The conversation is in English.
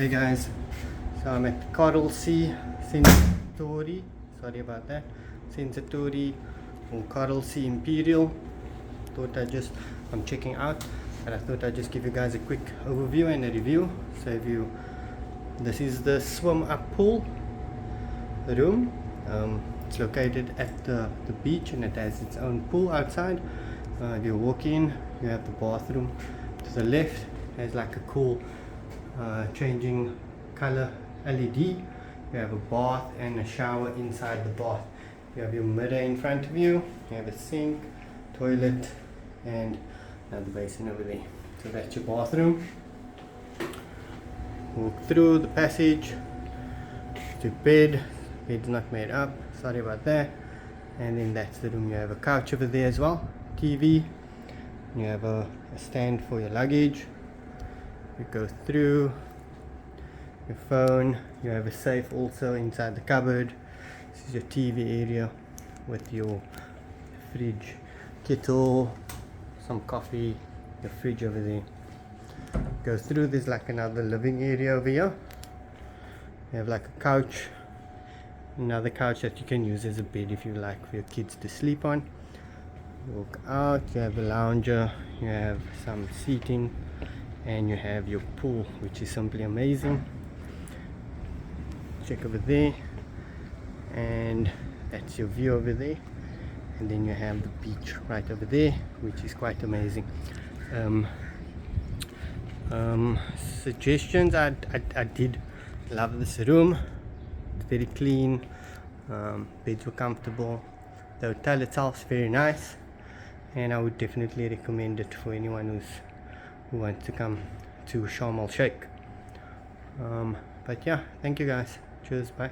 Hey guys, so I'm at Coral Sea Sensotori, sorry about that, Sensotori or Coral Sea Imperial. I'm checking out, and I thought I'd just give you guys a quick overview and a review. So this is the swim up pool room. It's located at the beach, and it has its own pool outside. If you walk in, you have the bathroom to the left. There's like a cool changing color LED. You have a bath and a shower inside the bath. You have your mirror in front of you. You have a sink, toilet, and another basin over there. So that's your bathroom. Walk through the passage to bed. Bed's not made up, sorry about that. And then that's the room. You have a couch over there as well, TV. You have a stand for your luggage. You go through your phone. You have a safe also inside the cupboard. This is your TV area with your fridge, kettle, some coffee, your fridge over there. Go through, there's like another living area over here. You have like a couch, another couch that you can use as a bed if you like for your kids to sleep on. Walk out, you have a lounger, you have some seating, and you have your pool, which is simply amazing. Check over there, and that's your view over there. And then you have the beach right over there, which is quite amazing. Suggestions, I did love this room. It's very clean, beds were comfortable, the hotel itself is very nice, and I would definitely recommend it for anyone who wants to come to Sharm el Sheikh. But yeah, thank you guys. Cheers, bye.